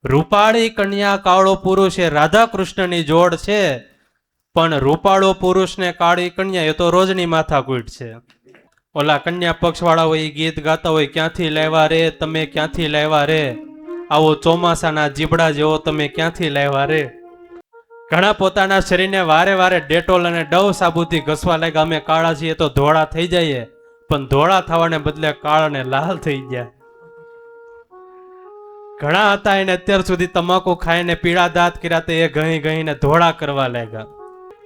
રૂપાળી કન્યા કાળો પુરુષ એ રાધા કૃષ્ણની જોડ છે, પણ રૂપાળો પુરુષ ને કાળી કન્યા એ તો રોજની માથાકૂટ છે. ઓલા કન્યા પક્ષ વાળા હોય ગીત ગાતા હોય, ક્યાંથી લાવ્યા રે તમે, ક્યાંથી લાવ્યા રે, આવો ચોમાસાના જીબડા જેવો તમે ક્યાંથી લાવ્યા રે. ઘણા પોતાના શરીરને વારે વારે ડેટોલ અને ડવ સાબુથી ઘસવા લાગ્યા, અમે કાળા છીએ તો ધોળા થઈ જઈએ, પણ ધોળા થવાને બદલે કાળા ને લાલ થઈ ગયા. ઘણા હતા એને અત્યાર સુધી તમાકુ ખાઈને પીળા દાંત કર્યા, તે એ ઘણી ઘણીને ધોળા કરવા લાગ્યા.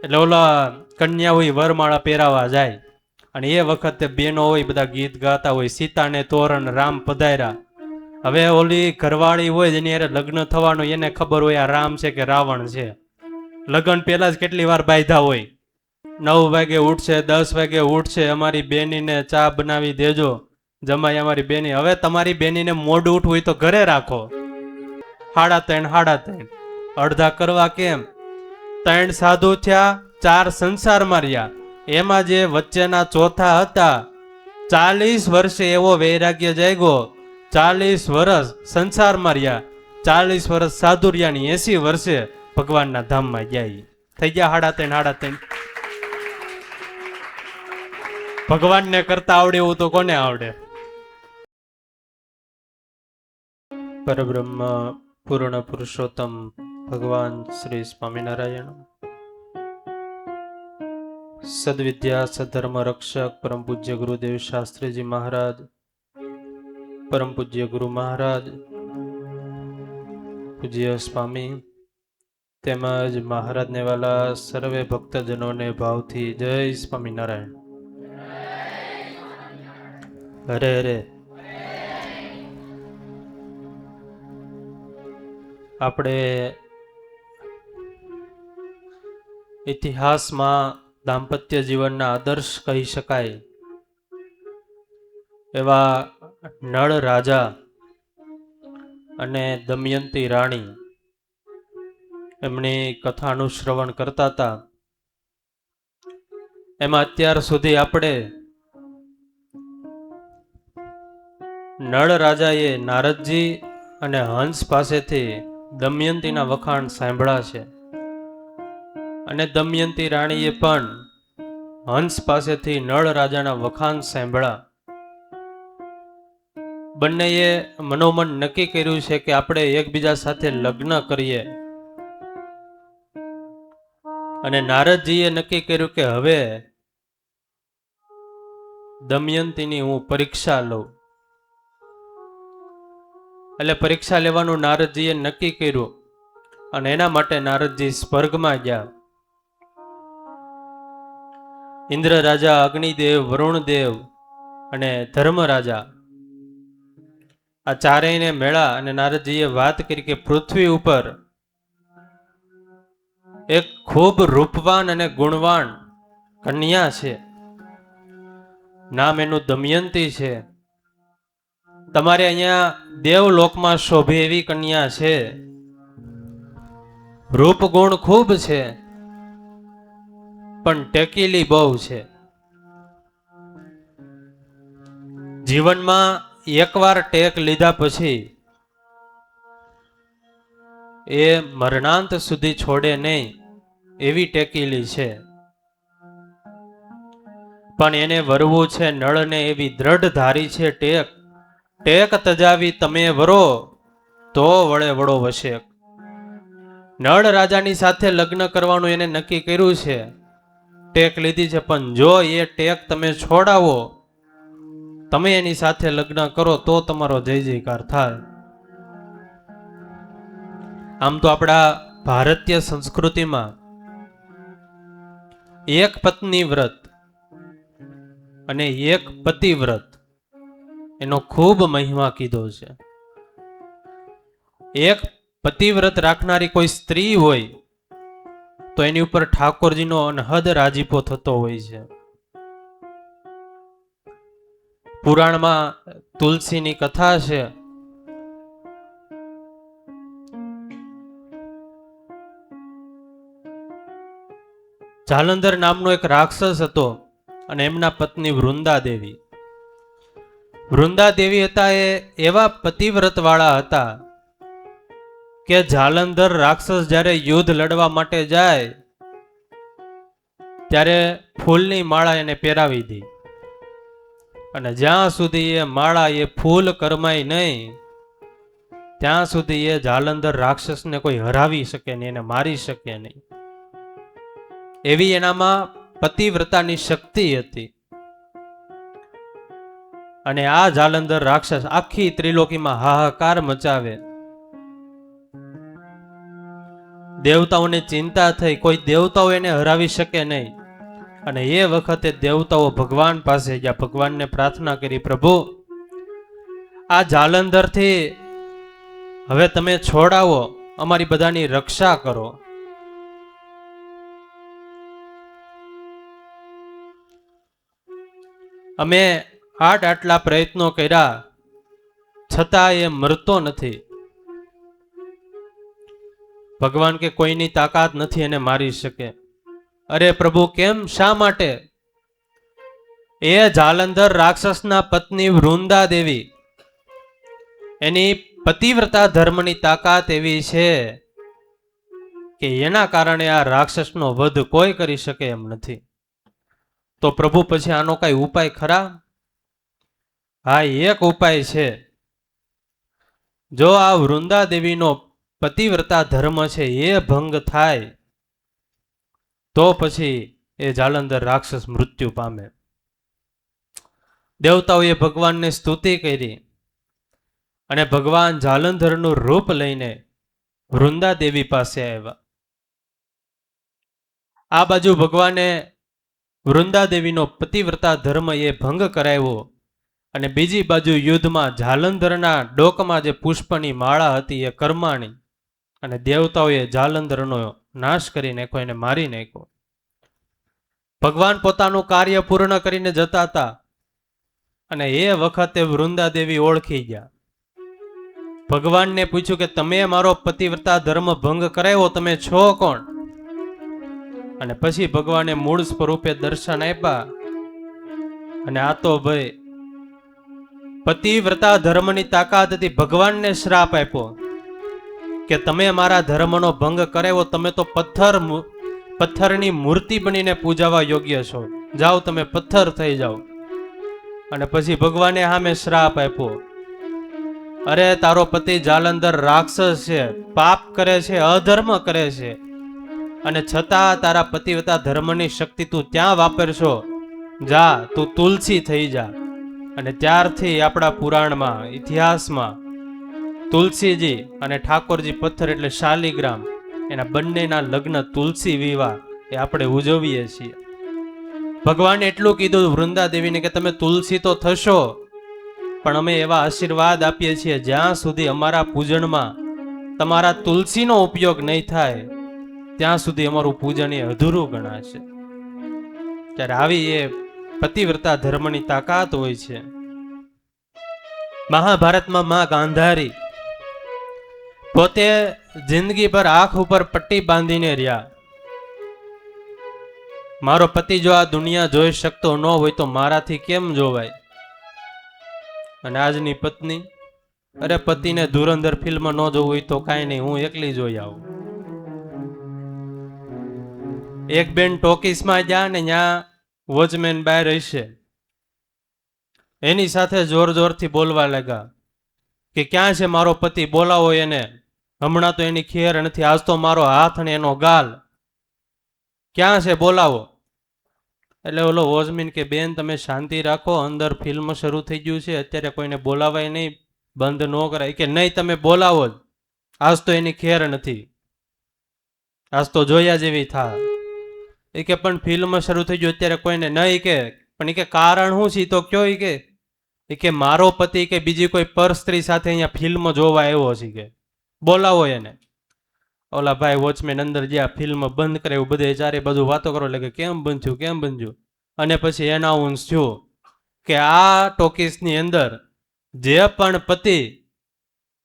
એટલે ઓલા કન્યા હોય વરમાળા પહેરાવા જાય, અને એ વખતે બેનો હોય બધા ગીત ગાતા હોય, સીતાને તોરણ રામ પધાર્યા. હવે ઓલી ઘરવાળી હોય જેની યારે લગ્ન થવાનું, એને ખબર હોય આ રામ છે કે રાવણ છે. લગ્ન પહેલા જ કેટલી વાર બાંધ્યા હોય, 9 વાગે ઉઠશે, 10 વાગે ઉઠશે, અમારી બેનીને ચા બનાવી દેજો, જમાઈ અમારી બેની. હવે તમારી બેનીને મોડું ઉઠવું હોય તો ઘરે રાખો. 3:30 અડધા કરવા કેમ? 3 સાધુ થયા, 4 સંસાર માર્યા, એમાં જે વચ્ચેના ચોથા હતા 40 વર્ષે એવો વૈરાગ્ય જાગ્યો, 40 વર્ષ સંસાર માર્યા, 40 વર્ષ સાધુર્યાની, 80 વર્ષે ભગવાનના ધામમાં ગયા. થઈ ગયા 3:30. ભગવાનને કરતા આવડે એવું તો કોને આવડે? પરબ્રહ્મ પૂર્ણ પુરુષોત્તમ ભગવાન શ્રી સ્વામિનારાયણ. સદવિદ્યા સધર્મ રક્ષક પરમ પૂજ્ય ગુરુદેવ શાસ્ત્રીજી મહારાજ, પરમ પૂજ્ય ગુરુ મહારાજ, પૂજ્ય સ્વામી તેમજ મહારાજને વાલા સર્વે ભક્તજનોને ભાવથી જય સ્વામિનારાયણ. હરે હરે. આપણે ઇતિહાસમાં દાંપત્ય જીવનના આદર્શ કહી શકાય એવા નળ રાજા અને દમયંતી રાણી એમની કથાનું શ્રવણ કરતા હતા. એમાં અત્યાર સુધી આપણે નળ રાજાએ નારદજી અને હંસ પાસેથી દમયંતીના વખાણ સાંભળ્યા છે, અને દમયંતી રાણીએ પણ હંસ પાસેથી નળ રાજાના વખાણ સાંભળ્યા. બંનેએ મનોમન નક્કી કર્યું છે કે આપણે એકબીજા સાથે લગ્ન કરીએ. અને નારદજીએ નક્કી કર્યું કે હવે દમયંતીની હું પરીક્ષા લઉં. એટલે પરીક્ષા લેવાનું નારદજીએ નક્કી કર્યું, અને એના માટે નારદજી સ્વર્ગમાં ગયા. ઇન્દ્ર રાજા, અગ્નિદેવ, વરુણદેવ અને ધર્મરાજા આ ચારેયને મેળા, અને નારદજીએ વાત કરી કે પૃથ્વી ઉપર એક ખૂબ રૂપવાન અને ગુણવાન કન્યા છે, નામ એનું દમયંતી છે. તમારે અહીંયા દેવલોકમાં શોભે એવી કન્યા છે, રૂપ ગુણ ખૂબ છે, પણ ટેકીલી બહુ છે. જીવનમાં એકવાર ટેક લીધા પછી એ મરણાંત સુધી છોડે નહીં એવી ટેકીલી છે. પણ એને વરવું છે નળને એવી દ્રઢ ધારી છે ટેક. ટેક તજાવી તમે વરો તો વળે વડો વશે. નળ રાજાની સાથે લગ્ન કરવાનું એને નક્કી કર્યું છે, ટેક લીધી છે, પણ જો એ ટેક તમે છોડાવો, તમે એની સાથે લગ્ન કરો તો તમારો જય જયકાર થાય. આમ તો આપણા ભારતીય સંસ્કૃતિમાં એક પત્ની વ્રત અને એક પતિવ્રત એનો ખૂબ મહિમા કીધો છે. એક પતિવ્રત રાખનારી કોઈ સ્ત્રી હોય તો એની ઉપર ઠાકોરજીનો અનહદ રાજીપો થતો હોય છે. પુરાણમાં તુલસીની કથા છે. જાલંધર નામનો એક રાક્ષસ હતો, અને એમના પત્ની વૃંદાદેવી. વૃંદાદેવી હતા એ એવા પતિવ્રત વાળા હતા કે જાલંધર રાક્ષસ જ્યારે યુદ્ધ લડવા માટે જાય ત્યારે ફૂલની માળા એને પહેરાવી દી, અને જ્યાં સુધી એ માળા એ ફૂલ કરમાય નહીં ત્યાં સુધી એ જાલંધર રાક્ષસને કોઈ હરાવી શકે નહીં, એને મારી શકે નહીં. એવી એનામાં પતિવ્રતાની શક્તિ હતી. અને આ જાલંધર રાક્ષસ આખી ત્રિલોકીમાં હાહાકાર મચાવે. દેવતાઓને ચિંતા થઈ, કોઈ દેવતાઓ એને હરાવી શકે નહીં. અને એ વખતે દેવતાઓ ભગવાન પાસે ગયા, ભગવાનને પ્રાર્થના કરી, પ્રભુ આ જાલંધરથી હવે તમે છોડાવો, અમારી બધાની રક્ષા કરો. અમે આટલા પ્રયત્નો કર્યા છતાં એ મરતો નથી. ભગવાન કે કોઈની તાકાત નથી એને મારી શકે. અરે પ્રભુ કેમ, શા માટે? એ જાલંધર રાક્ષસના પત્ની વૃંદા દેવી, એની પતિવ્રતા ધર્મની તાકાત એવી છે કે એના કારણે આ રાક્ષસનો વધ કોઈ કરી શકે એમ નથી. તો પ્રભુ પછી આનો કઈ ઉપાય ખરા? હા, એક ઉપાય છે. જો આ વૃંદા દેવીનો પતિવ્રતા ધર્મ છે એ ભંગ થાય તો પછી એ જાલંધર રાક્ષસ મૃત્યુ પામે. દેવતાઓએ ભગવાનને સ્તુતિ કરી અને ભગવાન જાલંધરનું રૂપ લઈને વૃંદા દેવી પાસે આવ્યા. આ બાજુ ભગવાને વૃંદા દેવીનો પતિવ્રતા ધર્મ એ ભંગ કરાવ્યો, અને બીજી બાજુ યુદ્ધમાં જાલંધરના ડોકમાં જે પુષ્પની માળા હતી એ કરમાણી, અને દેવતાઓએ જાલંધરનો નાશ કરી નાખ્યો, એને મારી નાખ્યો. ભગવાન પોતાનું કાર્ય પૂર્ણ કરીને જતા હતા, અને એ વખતે વૃંદા દેવી ઓળખી ગયા. ભગવાનને પૂછ્યું કે તમે મારો પતિવ્રતા ધર્મ ભંગ કરાવ્યો, તમે છો કોણ? અને પછી ભગવાને મૂળ સ્વરૂપે દર્શન આપ્યા, અને આ તો ભાઈ પતિવ્રતા ધર્મની તાકાત હતી. ભગવાનને શ્રાપ આપ્યો કે તમે મારા ધર્મનો ભંગ કરાવ્યો, તમે તો પથ્થરની મૂર્તિ બનીને પૂજાવા યોગ્ય છો, જાઓ તમે પથ્થર થઈ જાઓ. અને પછી ભગવાને સામે શ્રાપ આપ્યો, અરે તારો પતિ જાલંધર રાક્ષસ છે, પાપ કરે છે, અધર્મ કરે છે, અને છતાં તારા પતિવ્રતા ધર્મની શક્તિ તું ત્યાં વાપરશો, જા તું તુલસી થઈ જા. અને ત્યારથી આપણા પુરાણમાં, ઇતિહાસમાં તુલસીજી અને ઠાકોરજી પથ્થર એટલે શાલિગ્રામ, એના બંનેના લગ્ન તુલસી વિવાહ એ આપણે ઉજવીએ છીએ. ભગવાને એટલું કીધું વૃંદા દેવીને કે તમે તુલસી તો થશો, પણ અમે એવા આશીર્વાદ આપીએ છીએ જ્યાં સુધી અમારા પૂજનમાં તમારા તુલસીનો ઉપયોગ નહીં થાય ત્યાં સુધી અમારું પૂજન એ અધૂરું ગણાશે. ત્યારે આવી એ પતિવ્રતા ધર્મની તાકાત હોય છે. મહાભારતમાં માં ગાંધારી પોતે જિંદગી પર આંખ ઉપર પટ્ટી બાંધીને રહ્યા. મારો પતિ જો આ દુનિયા જોઈ શકતો ન હોય તો મારાથી કેમ જોવાય? અને આજની પત્ની, અરે પતિને ધુરંધર ફિલ્મ ન જોવું હોય તો કાંઈ નહીં, હું એકલી જોઈ આવું. એક બેન ટોકીસમાં ગયા ને ત્યાં વોચમેન બહાર હશે, એની સાથે જોર જોરથી બોલવા લાગ્યા કે ક્યાં છે મારો પતિ, બોલાવો એને, હમણાં તો એની ખેર નથી, આજ તો મારો હાથ ને એનો ગાલ, ક્યાં છે બોલાવો. એટલે ઓલો વોચમેન કે બેન તમે શાંતિ રાખો, અંદર ફિલ્મ શરૂ થઈ ગયું છે, અત્યારે કોઈને બોલાવાય નહીં, બંધ ન કરાય. કે નહીં તમે બોલાવો જ, આજ તો એની ખેર નથી, આજ તો જોયા જેવી થા. એ કે પણ ફિલ્મ શરૂ થઈ ગયું અત્યારે કોઈને નહીં, કે પણ એ કે કારણ શું છે તો કયો? એ કે મારો પતિ કે બીજી કોઈ પર સ્ત્રી સાથે અહીંયા ફિલ્મ જોવા આવ્યો છે, કે બોલાવો એને. ઓલા ભાઈ વોચમેન અંદર જ્યાં ફિલ્મ બંધ કરે એવું બધે ચારે બાજુ વાતો કરો લાગે, કેમ બંધ થયું, કેમ બંધ થયું. અને પછી એનાઉન્સ થયું કે આ ટોકીસની અંદર જે પણ પતિ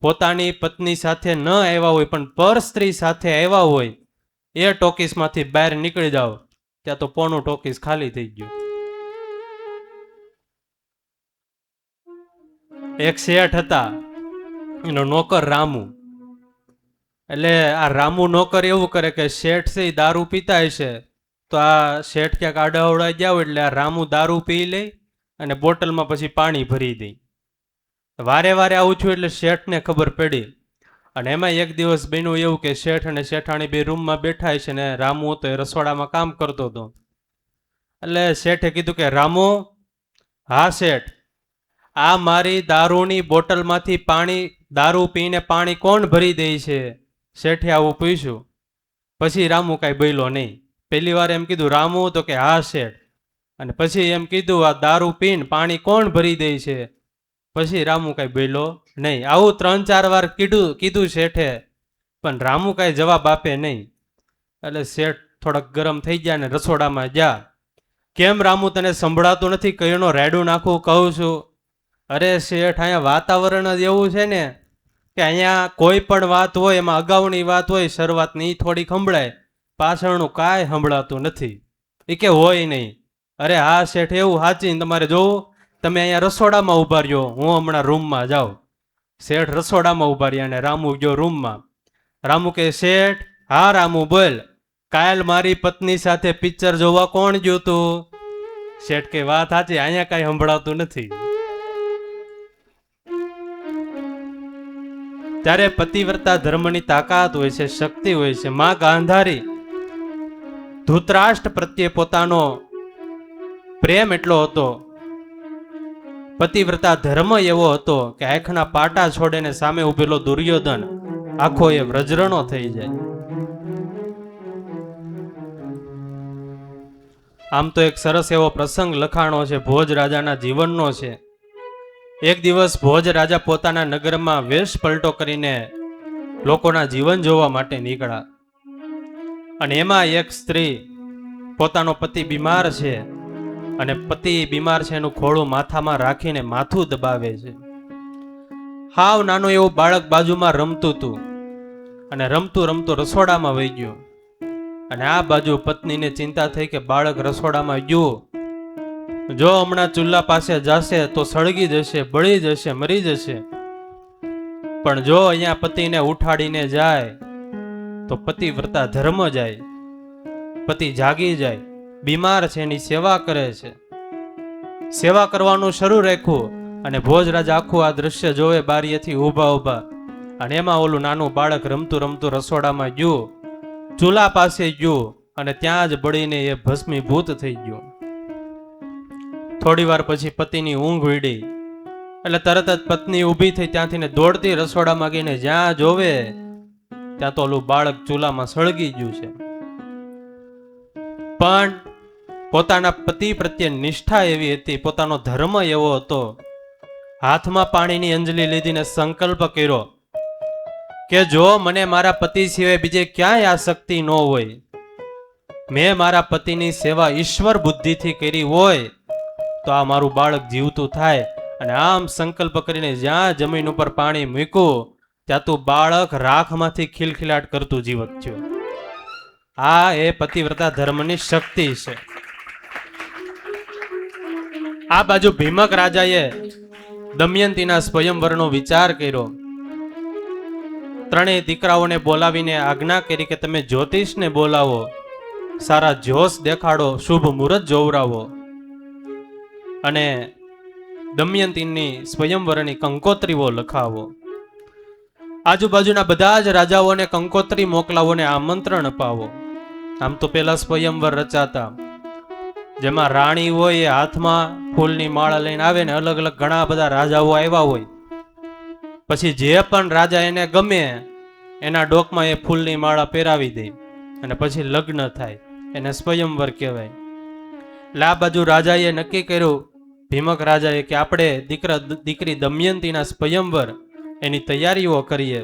પોતાની પત્ની સાથે ન આવ્યા હોય પણ પર સ્ત્રી સાથે આવ્યા હોય એ ટોકીસમાંથી બહાર નીકળી જાઓ. ત્યાં તો પોનું ટોકીસ ખાલી થઈ ગયું. એક શેઠ હતા, એનો નોકર રામુ. એટલે આ રામુ નોકર એવું કરે કે શેઠ છે ઈ દારૂ પીતા હશે, તો આ શેઠ ક્યાંક આડાવડા જાવ એટલે આ રામુ દારૂ પી લે અને બોટલમાં પછી પાણી ભરી દે. વારે વારે આવું છું એટલે શેઠને ખબર પડી. અને એમાં એક દિવસ બન્યું એવું કે શેઠ અને શેઠાણી બે રૂમમાં બેઠા છે ને રામુ હતો એ રસોડામાં કામ કરતો હતો. એટલે શેઠે કીધું કે રામુ, હા શેઠ, આ મારી દારૂની બોટલમાંથી દારૂ પીને પાણી કોણ ભરી દે છે? શેઠે આવું પૂછ્યું. પછી રામુ કાંઈ બોલ્યો નહીં. પહેલી વાર એમ કીધું રામુ, તો કે હા શેઠ. અને પછી એમ કીધું આ દારૂ પીને પાણી કોણ ભરી દે છે? પછી રામુ કાંઈ બોલ્યો નહીં. આવું 3-4 વાર કીધું શેઠે, પણ રામુ કાંઈ જવાબ આપે નહીં. એટલે શેઠ થોડાક ગરમ થઈ ગયા ને રસોડામાં ગયા. કેમ રામુ, તને સંભળાતું નથી? કઈનો રેડું નાખું કહું છું. અરે શેઠ, અહીંયા વાતાવરણ જ એવું છે ને કે અહીંયા કોઈ પણ વાત હોય એમાં અગાઉની વાત હોય શરૂઆતની એ થોડીક સંભળાય, પાછળનું કાંઈ સંભળાતું નથી. એ કે હોય નહીં. અરે હા શેઠ, એવું સાચી તમારે જોવું, તમે અહીંયા રસોડામાં ઉભા રહ્યો, હું હમણાં રૂમમાં જાઉં. શેઠ રસોડામાં ઉભા રહ્યા અને રામુ ગયો રૂમમાં. રામુ કે શેઠ, હા રામુ બોલ, કાલ મારી પત્ની સાથે પિક્ચર જોવા કોણ ગયું તું? શેઠ કે વાત સાચી, અહીંયા કાંઈ સંભળાતું નથી. ત્યારે પતિવ્રતા ધર્મની તાકાત હોય છે, શક્તિ હોય છે. માં ગાંધારી ધૃતરાષ્ટ્ર પ્રત્યે પોતાનો પ્રેમ એટલો હતો, પતિવ્રતા ધર્મ એવો હતો કે આંખના પાટા છોડીને સામે ઉભેલો દુર્યોધન આખો એ વ્રજરણો થઈ જાય. આમ તો એક સરસ એવો પ્રસંગ લખાણો છે, ભોજ રાજાના જીવનનો છે. એક દિવસ ભોજ રાજા પોતાના નગરમાં વેશ પલટો કરીને લોકોના જીવન જોવા માટે નીકળ્યા. અને એમાં એક સ્ત્રી પોતાનો પતિ બીમાર છે અને પતિ બીમાર છે એનું ખોળું માથામાં રાખીને માથું દબાવે છે. હાવ નાનું એવું બાળક બાજુમાં રમતું હતું અને રમતું રમતું રસોડામાં વહી ગયું. અને આ બાજુ પત્નીને ચિંતા થઈ કે બાળક રસોડામાં ગયું, જો હમણાં ચૂલા પાસે જશે તો સળગી જશે, બળી જશે, મરી જશે. પણ જો અહીંયા પતિને ઉઠાડીને જાય તો પતિવ્રતા ધર્મ જાય, પતિ જાગી જાય, બીમાર છે એની સેવા કરે છે. સેવા કરવાનું શરૂ રાખ્યું અને ભોજ રાજા આખું આ દ્રશ્ય જોવે બારીએથી ઊભા અને એમાં ઓલું નાનું બાળક રમતું રમતું રસોડામાં ગયું, ચૂલા પાસે ગયું અને ત્યાં જ બળીને એ ભસ્મીભૂત થઈ ગયું. થોડી વાર પછી પતિની ઊંઘ ઉડી એટલે તરત જ પત્ની ઊભી થઈ ત્યાંથી ને દોડતી રસોડામાં ગઈને જ્યાં જોવે ત્યાં તો ઓલું બાળક ચૂલામાં સળગી ગયું છે. પણ પોતાના પતિ પ્રત્યે નિષ્ઠા એવી હતી, પોતાનો ધર્મ એવો હતો, હાથમાં પાણીની અંજલિ લીધીને સંકલ્પ કર્યો કે જો મને મારા પતિ સિવાય બીજે ક્યાંય આ શક્તિ ન હોય, મેં મારા પતિની સેવા ઈશ્વર બુદ્ધિથી કરી હોય તો આ મારું બાળક જીવતું થાય. અને આમ સંકલ્પ કરીને જ્યાં જમીન ઉપર પાણી મૂક્યું ત્યાં તું બાળક રાખમાંથી ખિલખિલાટ કરતું જીવત થયું. આ એ પતિવ્રતા ધર્મની શક્તિ છે. આ બાજુ ભીમક રાજાએ દમયંતીના સ્વયંવરનો વિચાર કર્યો. ત્રણેય દીકરાઓને બોલાવીને આજ્ઞા કરી કે તમે જ્યોતિષને બોલાવો, સારા જોશ દેખાડો, શુભ મુહૂર્ત જોવરાવો અને દમયંતીની સ્વયંવરની કંકોત્રીઓ લખાવો. આજુબાજુના બધા જ રાજાઓને કંકોત્રી મોકલાવો ને આમંત્રણ અપાવો. આમ તો પેલા સ્વયંવર રચાતા જેમાં રાણી હોય એ હાથમાં ફૂલની માળા લઈને આવે ને અલગ અલગ ઘણા બધા રાજાઓ આવ્યા હોય, પછી જે પણ રાજા એને ગમે એના ડોકમાં એ ફૂલની માળા પહેરાવી દે અને પછી લગ્ન થાય, એને સ્વયંવર કહેવાય. એટલે આ બાજુ રાજાએ નક્કી કર્યું, ભીમક રાજાએ, કે આપણે દીકરી દમયંતીના સ્વયંવર એની તૈયારીઓ કરીએ.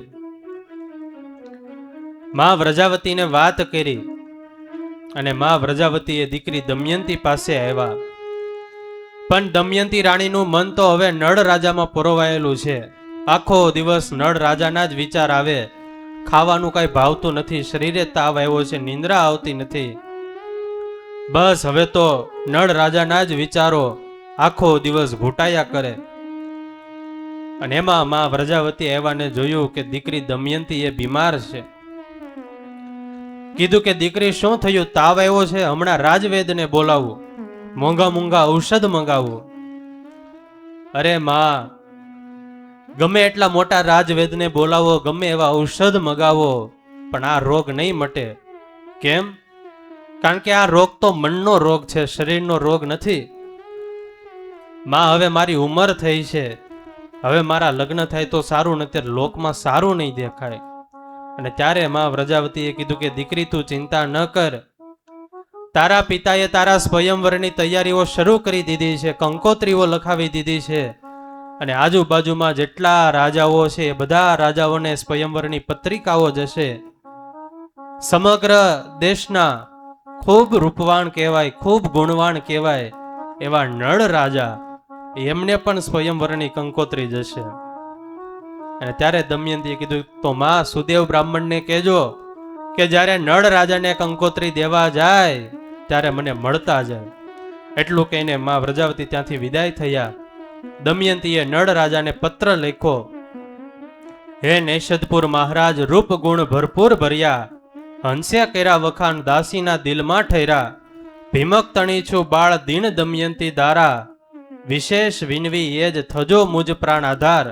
માં વ્રજાવતીને વાત કરી અને માં વ્રજાવતીએ દીકરી દમયંતી પાસે આવ્યા. પણ દમયંતી રાણીનું મન તો હવે નળ રાજામાં પરોવાયેલું છે. આખો દિવસ નળ રાજાના જ વિચાર આવે, ખાવાનું કઈ ભાવતું નથી, શરીરે તાવ આવ્યો છે, નિંદ્રા આવતી નથી. બસ હવે તો નળ રાજાના જ વિચારો આખો દિવસ ઘૂંટાયા કરે. અને એમાં માં વ્રજાવતી આવ્યાને જોયું કે દીકરી દમયંતી એ બીમાર છે. કીધું કે દીકરી શું થયું, તાવ આવ્યો છે, હમણાં રાજવેદને બોલાવું, મોંઘા મોંઘા ઔષધ મંગાવું. અરે માં, ગમે એટલા મોટા રાજવેદને બોલાવો, ગમે એવા ઔષધ મગાવો, પણ આ રોગ નહીં મટે. કેમ? કારણ કે આ રોગ તો મનનો રોગ છે, શરીરનો રોગ નથી. માં, હવે મારી ઉંમર થઈ છે, હવે મારા લગ્ન થાય તો સારું, નથી લોકમાં સારું નહીં દેખાય. અને ત્યારે માં વ્રજાવતીએ કીધું કે દીકરી તું ચિંતા ન કર, તારા પિતાએ તારા સ્વયંવરની તૈયારીઓ શરૂ કરી દીધી છે, કંકોત્રીઓ લખાવી દીધી છે, અને આજુબાજુમાં જેટલા રાજાઓ છે એ બધા રાજાઓને સ્વયંવરની પત્રિકાઓ જશે. સમગ્ર દેશના ખૂબ રૂપવાન કહેવાય, ખૂબ ગુણવાન કહેવાય એવા નળ રાજા, એમને પણ સ્વયંવરની કંકોત્રી જશે. અને ત્યારે દમયંતીએ કીધું તો માં સુદેવ બ્રાહ્મણને કહેજો કે જ્યારે નળ રાજાને કંકોત્રી દેવા જાય ત્યારે મને મળતા જાય. એટલું કહીને માં વ્રજાવતી ત્યાંથી વિદાય થયા. દમયંતીએ નળ રાજાને પત્ર લખ્યો, હે નેષદપુર મહારાજ, રૂપ ગુણ ભરપૂર ભર્યા, હંસ્યા કર્યા વખાણ દાસીના દિલમાં ઠર્યા, ભીમક તણી છું બાળ દીન દમયંતી દારા, વિશેષ વિનવી એ જ થજો મુજ પ્રાણ આધાર,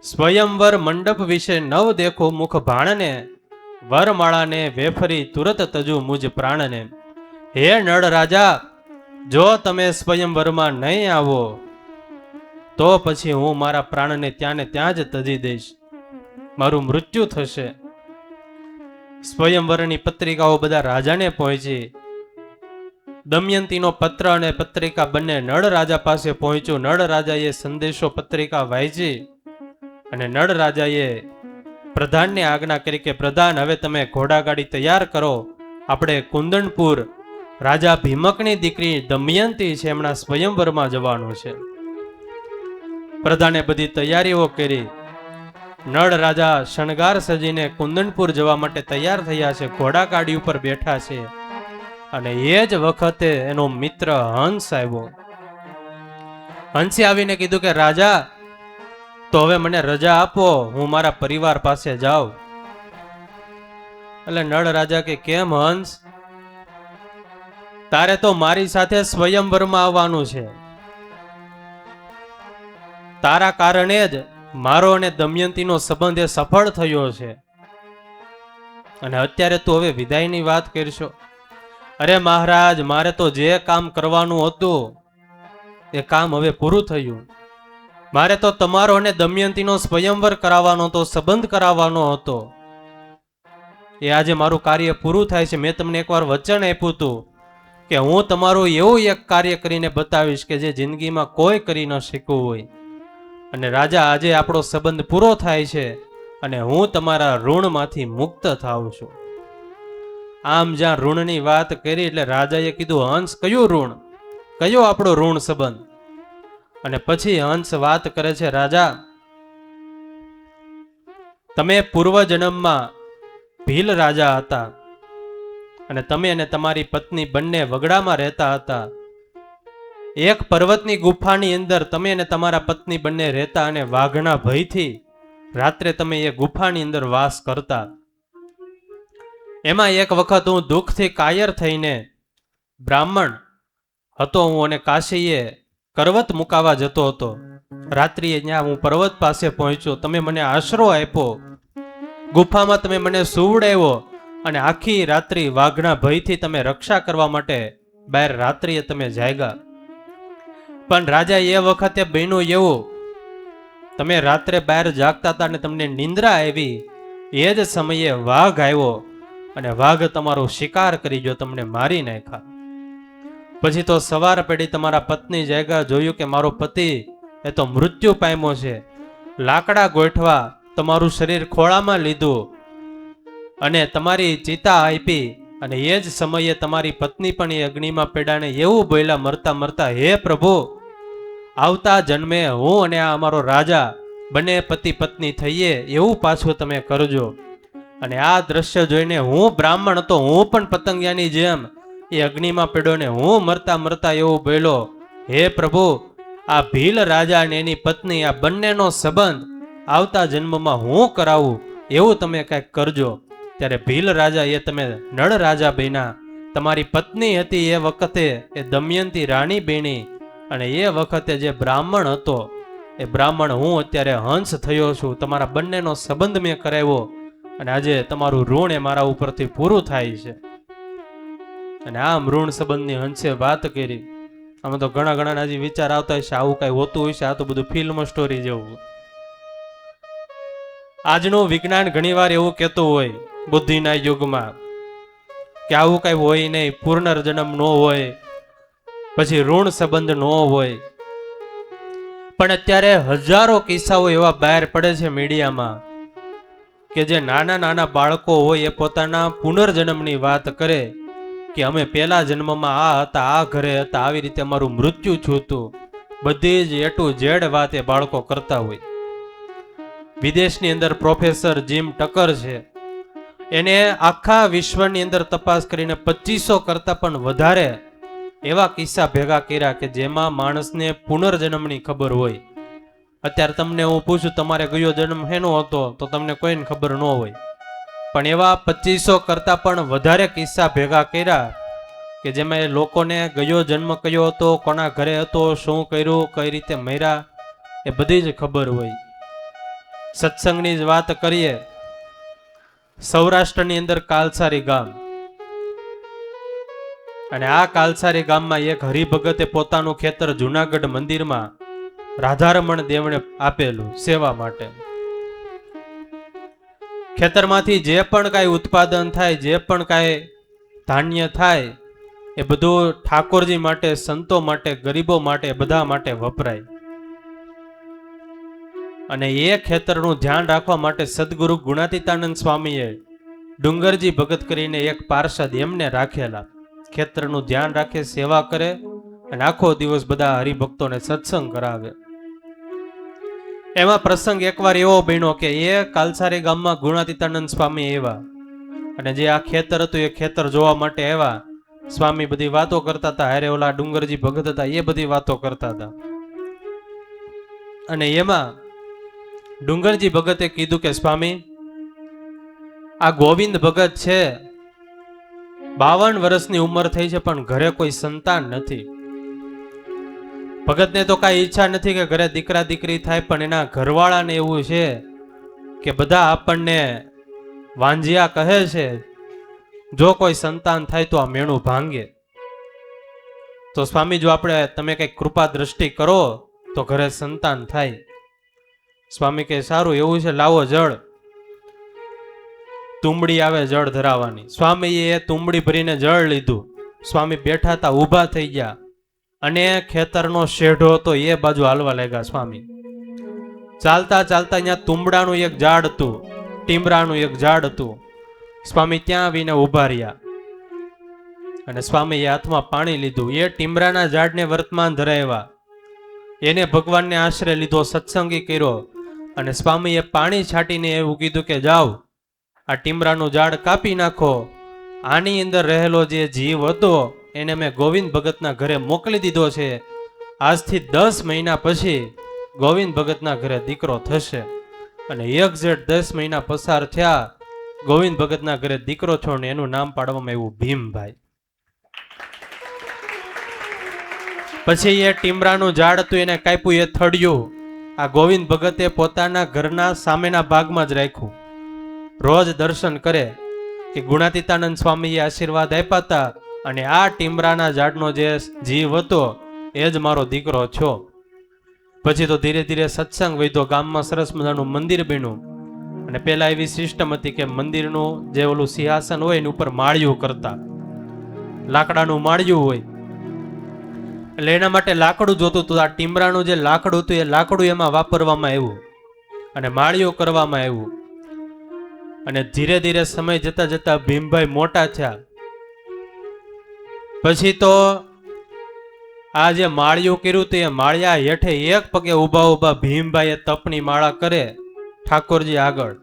સ્વયંવર મંડપ વિશે નવ દેખો મુખ ભાણને, વરમાળાને વેફરી તુરત તજુ મુજ પ્રાણને. હે નળ રાજા, જો તમે સ્વયંવરમાં નહીં આવો તો પછી હું મારા પ્રાણને ત્યાં ને ત્યાં જ તજી દઈશ, મારું મૃત્યુ થશે. સ્વયંવરની પત્રિકાઓ બધા રાજાને પહોંચી. દમયંતીનો પત્ર અને પત્રિકા બંને નળ રાજા પાસે પહોંચ્યું. નળ રાજાએ સંદેશો પત્રિકા વાંચી અને નળ રાજાએ પ્રધાનને આજ્ઞા કરી કે પ્રધાન, હવે તમે ઘોડાગાડી તૈયાર કરો, આપણે કુંદનપુર રાજા ભીમકની દીકરી દમયંતી છે, એમના સ્વયંવરમાં જવાનું છે. પ્રધાને બધી તૈયારીઓ કરી. નળ રાજા શણગાર સજીને કુંદનપુર જવા માટે તૈયાર થયા છે, ઘોડાગાડી ઉપર બેઠા છે. અને એ જ વખતે એનો મિત્ર હંસ આવ્યો. હંસે આવીને કીધું કે રાજા, તો હવે મને રજા આપો, હું મારા પરિવાર પાસે જાઉં. એટલે નળ રાજા કે કેમ હંસ, તારે તો મારી સાથે સ્વયંવરમાં આવવાનું છે, તારા કારણે જ મારો અને દમયંતીનો સંબંધ એ સફળ થયો છે, અને અત્યારે તું હવે વિદાયની વાત કરશો. અરે મહારાજ, મારે તો જે કામ કરવાનું હતું એ કામ હવે પૂરું થયું. મારે તો તમારો અને દમયંતીનો સ્વયંવર કરાવવાનો હતો, સંબંધ કરાવવાનો હતો. એ આજે મારું કાર્ય પૂરું થાય છે. મેં તમને એકવાર વચન આપ્યું હતું કે હું તમારું એવું એક કાર્ય કરીને બતાવીશ કે જે જિંદગીમાં કોઈ કરી ન શક્યું હોય. અને રાજા, આજે આપણો સંબંધ પૂરો થાય છે અને હું તમારા ઋણમાંથી મુક્ત થાઉં છું. આમ જ્યાં ઋણની વાત કરી એટલે રાજાએ કીધું, હંસ, કયું ઋણ, કયો આપણો ઋણ સંબંધ? અને પછી હંસ વાત કરે છે, રાજા, તમે પૂર્વ જન્મમાં ભીલ રાજા હતા અને તમે અને તમારી પત્ની બંને વગડામાં રહેતા હતા. એક પર્વતની ગુફાની અંદર તમે અને તમારા પત્ની બંને રહેતા અને વાઘના ભયથી રાત્રે તમે એ ગુફાની અંદર વાસ કરતા. એમાં એક વખત હું દુઃખથી કાયર થઈને બ્રાહ્મણ હતો હું અને કાશીએ કરવત મુકાવા જતો હતો. રાત્રિએ ત્યાં હું પર્વત પાસે પહોંચ્યો, તમે મને આશરો આપ્યો, ગુફામાં તમે મને સુવડાવ્યો અને આખી રાત્રિ વાઘના ભયથી તમે રક્ષા કરવા માટે બહાર રાત્રિએ તમે જાગ્યા. પણ રાજા, એ વખતે બન્યું એવું, તમે રાત્રે બહાર જાગતા હતા અને તમને નિંદ્રા આવી, એ જ સમયે વાઘ આવ્યો અને વાઘ તમારો શિકાર કરી ગયો, તમને મારી નાખ્યા. પછી તો સવાર પેઢી તમારા પત્ની જાગ્યા, જોયું કે મારો પતિ એ તો મૃત્યુ પામ્યો છે. લાકડા ગોઠવા તમારું શરીર ખોળામાં લીધું અને તમારી ચિતા આપી, અને એ જ સમયે તમારી પત્ની પણ એ અગ્નિમાં પેડાને એવું બોલ્યા મરતા મરતા, હે પ્રભુ, આવતા જન્મે હું અને આ અમારો રાજા બંને પતિ પત્ની થઈએ એવું પાછું તમે કરજો. અને આ દ્રશ્ય જોઈને હું બ્રાહ્મણ હતો, હું પણ પતંગિયાની જેમ એ અગ્નિમાં પડ્યો ને હું મરતા મરતા એવું બોલ્યો, હે પ્રભુ, આ ભીલ રાજા અને એની પત્ની આ બંનેનો સંબંધ આવતા જન્મમાં હું કરાવું એવું તમે કંઈક કરજો. ત્યારે ભીલ રાજા એ તમે નળ રાજા બન્યા. તમારી પત્ની હતી એ વખતે એ દમયંતી રાણી બની, અને એ વખતે જે બ્રાહ્મણ હતો એ બ્રાહ્મણ હું અત્યારે હંસ થયો છું. તમારા બંનેનો સંબંધ મેં કરાવ્યો, અને આજે તમારું ઋણ એ મારા ઉપરથી પૂરું થાય છે. અને આમ ઋણ સંબંધની હંસે વાત કરી. આમાં તો ઘણા હજી વિચાર આવતા હશે, આવું કઈ હોતું હોય છે, આ તો બધું ફિલ્મ સ્ટોરી જેવું. આજનું વિજ્ઞાન ઘણીવાર એવું કહેતું હોય બુદ્ધિના યુગમાં કે આવું કઈ હોય નહીં, પુનર્જન્મ ન હોય, પછી ઋણ સંબંધ ન હોય. પણ અત્યારે હજારો કિસ્સાઓ એવા બહાર પડે છે મીડિયામાં કે જે નાના બાળકો હોય એ પોતાના પુનર્જન્મની વાત કરે કે અમે પહેલા જન્મમાં આ હતા, આ ઘરે હતા, આવી રીતે અમારું મૃત્યુ છૂતું. બધી જ A to Z વાત એ બાળકો કરતા હોય. વિદેશની અંદર પ્રોફેસર જીમ ટકર છે, એને આખા વિશ્વની અંદર તપાસ કરીને 2500 કરતા પણ વધારે એવા કિસ્સા ભેગા કર્યા કે જેમાં માણસને પુનર્જન્મની ખબર હોય. અત્યારે તમને હું પૂછું તમારે ગયો જન્મ હેનો હતો તો તમને કોઈને ખબર ન હોય, પણ એવા 2500 કરતા પણ વધારે કિસ્સા ભેગા કર્યા કે જેમાં એ લોકોને ગયો જન્મ કયો હતો, કોના ઘરે હતો, શું કર્યું, કઈ રીતે મર્યા, એ બધી જ ખબર હોય. સત્સંગની જ વાત કરીએ, સૌરાષ્ટ્રની અંદર કાલસારી ગામ, અને આ કાલસારી ગામમાં એક હરિભગતે પોતાનું ખેતર જુનાગઢ મંદિરમાં રાધારમણ દેવને આપેલું સેવા માટે. ખેતરમાંથી જે પણ કાંઈ ઉત્પાદન થાય, જે પણ કાંઈ ધાન્ય થાય, એ બધું ઠાકોરજી માટે, સંતો માટે, ગરીબો માટે, બધા માટે વપરાય. અને એ ખેતરનું ધ્યાન રાખવા માટે સદગુરુ ગુણાતીતાનંદ સ્વામીએ ડુંગરજી ભગત કરીને એક પાર્ષદ એમને રાખેલા. ખેતરનું ધ્યાન રાખે, સેવા કરે, અને આખો દિવસ બધા હરિભક્તોને સત્સંગ કરાવે. એમાં પ્રસંગ એકવાર એવો બન્યો કે એ કાલસારી ગામમાં ગુણાતીતાનંદ સ્વામી આવ્યા, અને જે આ ખેતર હતું એ ખેતર જોવા માટે આવ્યા. સ્વામી બધી વાતો કરતા હતા, હારે ઓલા ડુંગરજી ભગત હતા એ બધી વાતો કરતા હતા. અને એમાં ડુંગરજી ભગતે કીધું કે સ્વામી, આ ગોવિંદ ભગત છે, 52 વર્ષની ઉંમર થઈ છે, પણ ઘરે કોઈ સંતાન નથી. ભગતને તો કાંઈ ઈચ્છા નથી કે ઘરે દીકરા દીકરી થાય, પણ એના ઘરવાળાને એવું છે કે બધા આપણને વાંજિયા કહે છે, જો કોઈ સંતાન થાય તો આ મેણું ભાંગે. તો સ્વામી, જો તમે કઈ કૃપા દ્રષ્ટિ કરો તો ઘરે સંતાન થાય. સ્વામી કે સારું, એવું છે, લાવો જળ. તુંબડી આવે જળ ધરાવવાની. સ્વામીએ એ તુંબડી ભરીને જળ લીધું. સ્વામી બેઠા હતા, ઊભા થઈ ગયા, અને ખેતરનો શેઢો હતો એ બાજુ હાલવા લાગ્યા. સ્વામી ચાલતા ચાલતા ત્યાં તુંબડાનું એક ઝાડ હતું, ટીમરાનું એક ઝાડ હતું. સ્વામી ત્યાં આવીને ઊભા રહ્યા, અને સ્વામીએ હાથમાં પાણી લીધું. એ ટીમરાના ઝાડને વર્તમાન ધરાવ્યા, એને ભગવાનને આશરે લીધો, સત્સંગી કર્યો, અને સ્વામીએ પાણી છાંટીને એવું કીધું કે જાઓ, આ ટીમરાનું ઝાડ કાપી નાખો. આની અંદર રહેલો જે જીવ હતો એને મેં ગોવિંદ ભગતના ઘરે મોકલી દીધો છે. આજથી 10 મહિના પછી ગોવિંદ ભગતના ઘરે દીકરો થશે. અને એક્ઝેક્ટ 10 મહિના પસાર થયા, ગોવિંદ ભગતના ઘરે દીકરો છો, ને એનું નામ પાડવામાં આવ્યું ભીમભાઈ. પછી એ ટીમરાનું ઝાડ હતું એને કાપ્યું, એ થડ્યું. આ ગોવિંદ ભગતે પોતાના ઘરના સામેના ભાગમાં જ રાખ્યું. રોજ દર્શન કરે કે ગુણાતીતાનંદ સ્વામીએ આશીર્વાદ આપ્યા હતા, અને આ ટીમરાના ઝાડનો જે જીવ હતો એ જ મારો દીકરો છો. પછી તો ધીરે ધીરે સત્સંગ વધ્યો, ગામમાં સરસ મજાનું મંદિર બન્યું. અને પેલા એવી સિસ્ટમ હતી કે મંદિરનું જે ઓલું સિંહાસન હોય એની ઉપર માળિયું કરતા, લાકડાનું માળિયું હોય, એટલે એના માટે લાકડું જોતું હતું. આ ટીમરાનું જે લાકડું હતું એ લાકડું એમાં વાપરવામાં આવ્યું, અને માળિયું કરવામાં આવ્યું. અને ધીરે ધીરે સમય જતા જતા ભીમભાઈ મોટા થયા. પછી તો આ જે માળિયું કર્યું હતું એ માળિયા હેઠે એક પગે ઊભા ઊભા ભીમભાઈ તપની માળા કરે ઠાકોરજી આગળ,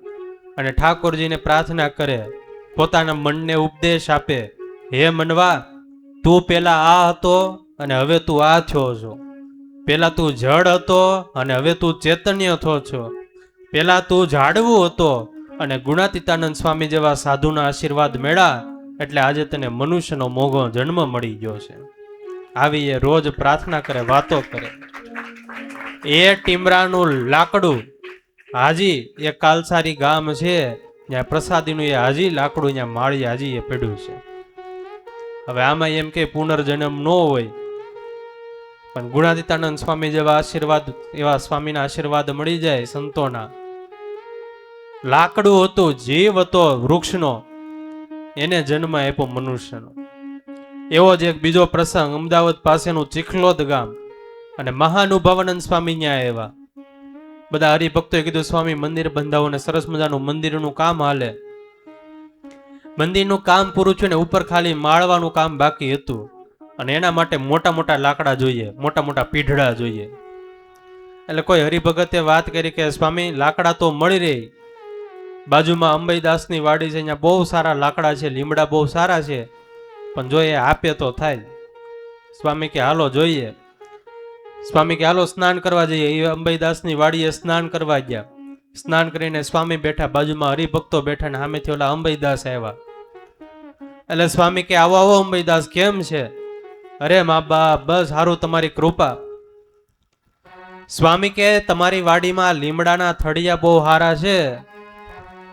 અને ઠાકોરજીને પ્રાર્થના કરે, પોતાના મનને ઉપદેશ આપે, હે મનવા, તું પેલા આ હતો અને હવે તું આ થયો છો. પેલા તું જળ હતો અને હવે તું ચૈતન્ય થો છો. પેલા તું ઝાડવું હતો અને ગુણાતીતાનંદ સ્વામી જેવા સાધુના આશીર્વાદ મેળા એટલે આજે તને મનુષ્યનો મોગો જન્મ મળી ગયો છે. આવી એ રોજ પ્રાર્થના કરે, વાતો કરે. એ ટીમરાનું લાકડું હાજી એ કાલસારી ગામ છે, જ્યાં પ્રસાદીનું એ હાજી લાકડું ત્યાં માળી હાજી એ પડ્યું છે. હવે આમાં એમ કે પુનર્જન્મ ન હોય, પણ ગુણાતીતાનંદ સ્વામી જેવા આશીર્વાદ, એવા સ્વામીના આશીર્વાદ મળી જાય સંતોના. લાકડું હતું, જીવ હતો વૃક્ષનો, એને જન્મ આપ્યો મનુષ્યનો. એવો જ એક બીજો પ્રસંગ, અમદાવાદ પાસેનું ચીખલોદ ગામ, અને મહાનુભાવાનંદ સ્વામી ત્યાં આવ્યા. બધા હરિભક્તોએ કીધું સ્વામી મંદિર બંધાવો ને સરસ મજાનું મંદિરનું કામ હાલે. મંદિરનું કામ પૂરું થયું ને ઉપર ખાલી માળવાનું કામ બાકી હતું, અને એના માટે મોટા મોટા લાકડા જોઈએ, મોટા મોટા પીઢડા જોઈએ. એટલે કોઈ હરિભગતે વાત કરી કે સ્વામી લાકડા તો મળી રહી, બાજુમાં અંબાઈદાસની વાડી છે, અહીંયા બહુ સારા લાકડા છે, લીમડા બહુ સારા છે, પણ જો એ આપે તો થાય. સ્વામી કે હાલો જોઈએ. સ્વામી કે હાલો સ્નાન કરવા જઈએ. એ અંબાઈદાસની વાડીએ સ્નાન કરવા ગયા. સ્નાન કરીને સ્વામી બેઠા, બાજુમાં હરિભક્તો બેઠા, ને સામેથી ઓલા અંબાઈદાસ આવ્યા. એટલે સ્વામી કે આવો આવો અંબાઈદાસ, કેમ છે? અરે મા બાપ બસ સારું, તમારી કૃપા. સ્વામી કે તમારી વાડીમાં લીમડાના થડિયા બહુ સારા છે,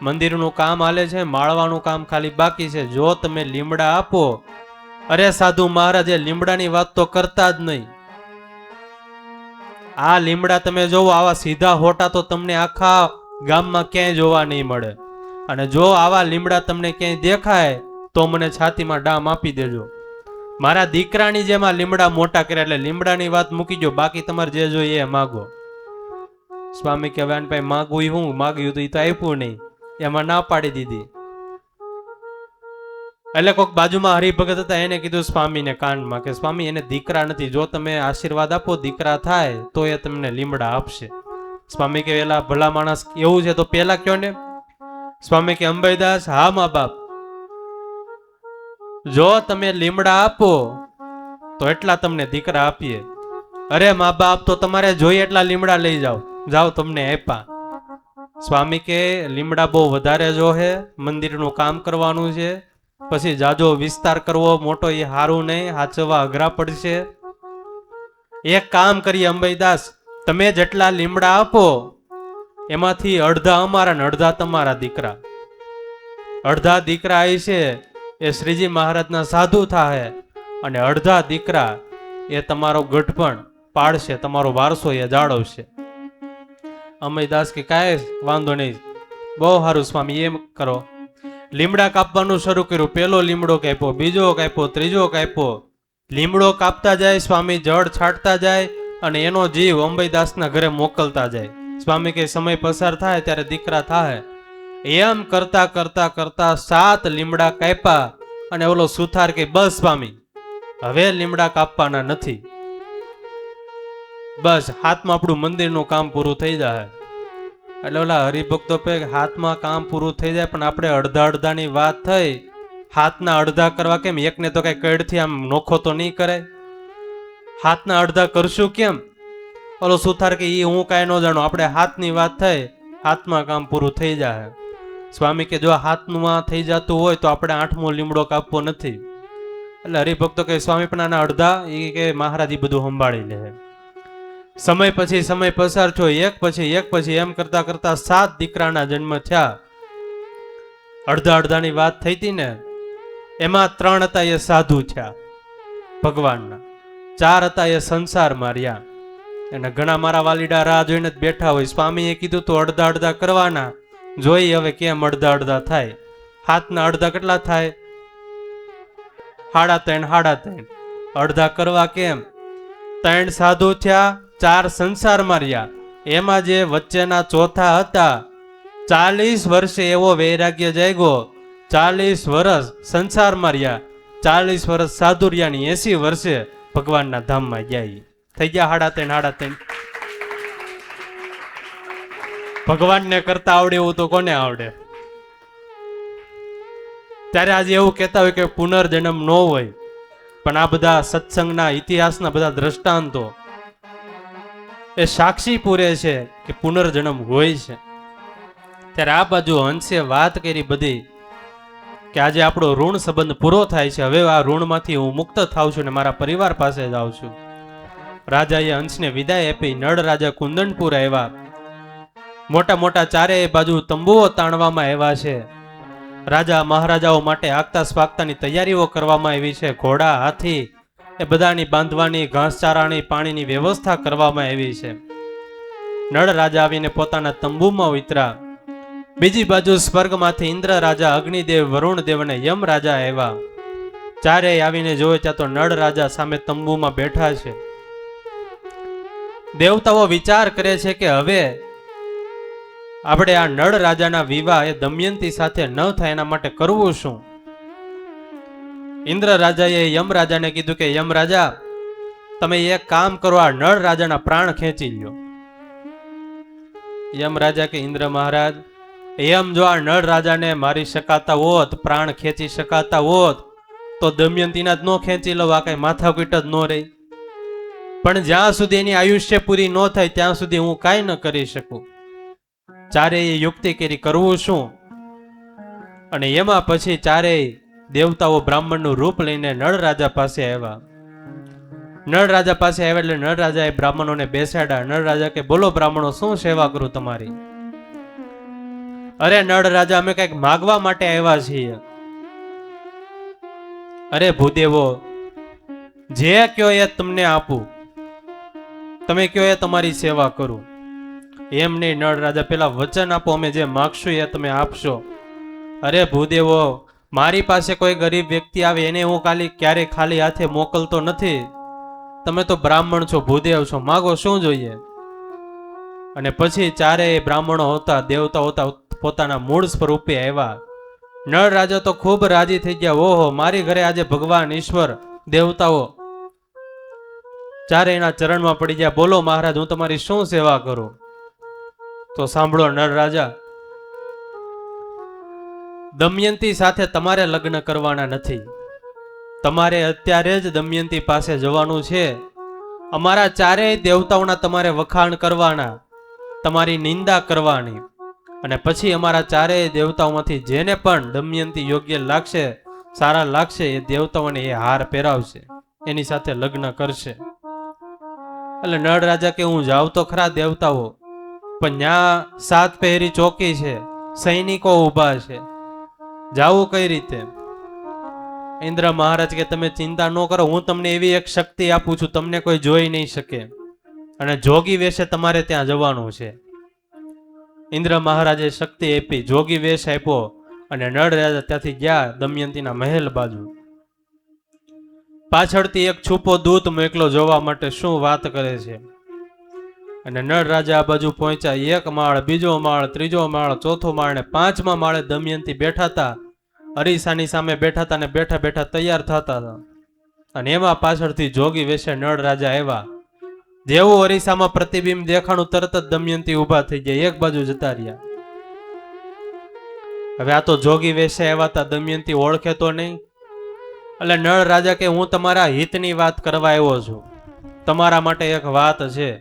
મંદિરનું કામ હાલે છે, માળવાનું કામ ખાલી બાકી છે, જો તમે લીમડા આપો. અરે સાધુ મહારાજ એ લીમડાની વાત તો કરતા જ નહીં. આ લીમડા તમે જોવો, આવા સીધા હોટા તો તમને આખા ગામમાં ક્યાંય જોવા નહીં મળે. અને જો આવા લીમડા તમને ક્યાંય દેખાય તો મને છાતીમાં ડામ આપી દેજો. મારા દીકરાની જેમ આ લીમડા મોટા કર્યા. એટલે લીમડાની વાત મૂકી દો, બાકી તમારે જે જોઈએ એ માગો. સ્વામી કે હવે ભાઈ માગવું હું માગ્યું તો એ તો આપ્યું નહીં, એમાં ના પાડી દીધી. એટલે કોઈક બાજુમાં હરિભગત હતા, એને કીધું સ્વામીને કાનમાં કે સ્વામી એને દીકરા નથી, જો તમે આશીર્વાદ આપો દીકરા થાય તો એ તમને લીમડા આપશે. સ્વામી કે એલા ભલા માણસ એવું છે તો પેલા કયો ને. સ્વામી કે અંબાઈદાસ હા મા બાપ, જો તમે લીમડા આપો તો એટલા તમને દીકરા આપીએ. અરે મા બાપ તો તમારે જોઈએ એટલા લીમડા લઈ જાઓ, જાઓ તમને આપ્યા. સ્વામી કે લીમડા બહુ વધારે જોહે, મંદિરનું કામ કરવાનું છે, પછી જાજો વિસ્તાર કરવો મોટો એ હારું નહીં, હાચવા અઘરા પડશે. એક કામ કરીએ અંબાઈદાસ, તમે જેટલા લીમડા આપો એમાંથી અડધા અમારા ને અડધા તમારા દીકરા. અડધા દીકરા એ છે એ શ્રીજી મહારાજના સાધુ થાય, અને અડધા દીકરા એ તમારો ગઢપણ પાડશે, તમારો વારસો એ જાળવશે. અંબાઈદાસ કે કાંઈ વાંધો નહીં, બહુ સારું સ્વામી, એમ કરો. લીમડા કાપવાનું શરૂ કર્યું. પેલો લીમડો કાપ્યો, બીજો કાપ્યો, ત્રીજો કાપ્યો. લીમડો કાપતા જાય, સ્વામી જળ છાંટતા જાય, અને એનો જીવ અંબાઈદાસના ઘરે મોકલતા જાય. સ્વામી કે સમય પસાર થાય ત્યારે દીકરા થાય. એમ કરતા કરતા કરતા 7 લીમડા કાપ્યા, અને ઓલો સુથાર કે બસ સ્વામી હવે લીમડા કાપવાના નથી, બસ હાથમાં આપણું મંદિરનું કામ પૂરું થઈ જાય. એટલે ઓલા હરિભક્તો પે હાથમાં કામ પૂરું થઈ જાય, પણ આપણે અડધા અડધાની વાત થઈ. હાથના અડધા કરવા કેમ? એકને તો કઈ કડથી આમ નોખો તો નહીં કરાય, હાથના અડધા કરશું કેમ? ઓલો સુથાર કે એ હું કાંઈ ન જાણું, આપણે હાથની વાત થઈ, હાથમાં કામ પૂરું થઈ જાય. સ્વામી કે જો હાથમાં થઈ જતું હોય તો આપણે 8મો લીમડો કાપવો નથી. એટલે હરિભક્તો કે સ્વામી પણ આના અડધા, એ કે મહારાજ બધું સંભાળી લે. સમય પછી સમય પસાર થયો, એક પછી એમ કરતા કરતા 7 દીકરાના જન્મ થયા. અડધા અડધાની વાત થઈ હતી ને, એમાં 3 હતા એ સાધુ થયા ભગવાનના, 4 હતા એ સંસારમાં રહ્યા. અને ઘણા મારા વાલીડા રાહ જોઈને જ બેઠા હોય. સ્વામીએ કીધું તો અડધા અડધા કરવાના, જોઈ હવે કેમ અડધા અડધા થાય. હાથના અડધા કેટલા થાય? 3.5 અડધા કરવા કેમ? 3 સાધુ થયા, 4 સંસારમાં રહ્યા. એમાં જે વચ્ચેના ચોથા હતા, 40 વર્ષે એવો વૈરાગ્ય જાગ્યો, 40 વર્ષ સંસારમાં રહ્યા, 40 વર્ષ સાધુ રહ્યા, 80 વર્ષે ભગવાનના ધામમાં ગયા. થઈ ગયા 3.5. ભગવાનને કરતા આવડે એવું તો કોને આવડે? ત્યારે આજે એવું કહેતા હોય કે પુનર્જન્મ ન હોય, પણ આ બધા સત્સંગના ઇતિહાસના બધા દ્રષ્ટાંતો એ સાક્ષી પૂરે છે કે પુનર્જન્મ હોય છે. ત્યારે આ બાજુ હંસે વાત કરી બધી કે આજે આપણો ઋણ સંબંધ પૂરો થાય છે, હવે આ ઋણમાંથી હું મુક્ત થાઉં છું ને મારા પરિવાર પાસે જાઉં છું. રાજાએ હંસને વિદાય આપી. નળ રાજા કુંદનપુર આવ્યા. મોટા મોટા ચારેય બાજુ તંબુઓ તાણવામાં આવ્યા છે. રાજા મહારાજાઓ માટે આગતા સ્વાગતાની તૈયારીઓ કરવામાં આવી છે. ઘોડા, હાથી એ બધાની બાંધવાની, ઘાસચારાની, પાણીની વ્યવસ્થા કરવામાં આવી છે. નળ રાજા આવીને પોતાના તંબુમાં ઉતર્યા. બીજી બાજુ સ્વર્ગમાંથી ઇન્દ્ર રાજા, અગ્નિદેવ, વરુણ દેવ અને યમ રાજા આવ્યા. ચારેય આવીને જોયે ત્યાં તો નળ રાજા સામે તંબુમાં બેઠા છે. દેવતાઓ વિચાર કરે છે કે હવે આપણે આ નળ રાજાના વિવાહ એ દમયંતી સાથે ન થાય એના માટે કરવું શું? ઇન્દ્ર રાજાએ યમ રાજાને કીધું કે યમ રાજા, તમે એક કામ કરો, આ નળ રાજાના પ્રાણ ખેંચી લ્યો. યમ રાજા કે ઇન્દ્ર મહારાજ, એમ જો આ નળ રાજાને મારી શકાતા હોત, પ્રાણ ખેંચી શકાતા હોત, તો દમયંતીના જ નો ખેંચી લો, આ કઈ માથાકૂટ જ ન રહી. પણ જ્યાં સુધી એની આયુષ્ય પૂરી ન થાય ત્યાં સુધી હું કાંઈ ન કરી શકું. ચારેય યુક્તિ કરી, કરવું શું? અને એમાં પછી ચારેય દેવતાઓ બ્રાહ્મણનું રૂપ લઈને નળ રાજા પાસે આવ્યા. નળ રાજા પાસે આવ્યા એટલે નળ રાજાએ બ્રાહ્મણોને બેસાડ્યા. નળ રાજા કે બોલો બ્રાહ્મણો, શું સેવા કરું તમારી? અરે નળ રાજા, અમે કઈક માગવા માટે આવ્યા છીએ. અરે ભૂદેવો, જે કયો એ તમને આપું, તમે કયો એ તમારી સેવા કરું. એમ નહીં નળ રાજા, પેલા વચન આપો, અમે જે માગશું એ તમે આપશો. અરે ભૂદેવો, મારી પાસે કોઈ ગરીબ વ્યક્તિ આવે એને હું ક્યારેય ખાલી હાથે મોકલતો નથી. તમે તો બ્રાહ્મણ છો, ભૂદેવ છો, માગો શું જોઈએ? અને પછી ચારેય બ્રાહ્મણો હતા, દેવતા હતા, પોતાના મૂળ સ્વરૂપે આવ્યા. નળ રાજા તો ખૂબ રાજી થઈ ગયા. ઓહો, મારી ઘરે આજે ભગવાન, ઈશ્વર, દેવતાઓ ચારેયના ચરણમાં પડી ગયા. બોલો મહારાજ, હું તમારી શું સેવા કરું? તો સાંભળો નળ રાજા, દમયંતી સાથે તમારે લગ્ન કરવાના નથી. તમારે અત્યારે જ દમયંતી પાસે જવાનું છે. અમારા ચારેય દેવતાઓના તમારે વખાણ કરવાના, તમારી નિંદા કરવાની, અને પછી અમારા ચારેય દેવતાઓમાંથી જેને પણ દમયંતી યોગ્ય લાગશે, સારા લાગશે, એ દેવતાઓને એ હાર પહેરાવશે, એની સાથે લગ્ન કરશે. એટલે નળ રાજા કે હું જાઉં તો ખરા દેવતાઓ, પણ ત્યાં 7 પહેરી ચોકી છે, સૈનિકો ઊભા છે, જાવું કઈ રીતે? ઇન્દ્ર મહારાજ કે તમે ચિંતા ન કરો, હું તમને એવી એક શક્તિ આપું છું, તમને કોઈ જોઈ નહીં શકે, અને જોગી વેશે તમારે ત્યાં જવાનું છે. ઇન્દ્ર મહારાજે શક્તિ આપી, જોગી વેશ આપ્યો, અને નળ રાજા ત્યાંથી ગયા દમયંતીના મહેલ બાજુ. પાછળથી એક છુપો દૂત મોકલો જોવા માટે શું વાત કરે છે. અને નળ રાજા આ બાજુ પહોંચ્યા. 1 માળ, 2જો માળ, 3જો માળ, 4થો માળ ને 5મા માળે દમયંતી બેઠા હતા. અરીસાની સામે બેઠા હતા ને બેઠા બેઠા તૈયાર થતા હતા. અને એમાં પાછળથી જોગી વેશે નળ રાજા આવ્યા. જેવું અરીસામાં પ્રતિબિંબ દેખાણું, તરત જ દમયંતી ઊભા થઈ ગયા, એક બાજુ જતા રહ્યા. હવે આ તો જોગી વેશે આવ્યા હતા, દમયંતી ઓળખે તો નહીં. એટલે નળ રાજા કે હું તમારા હિતની વાત કરવા આવ્યો છું, તમારા માટે એક વાત છે.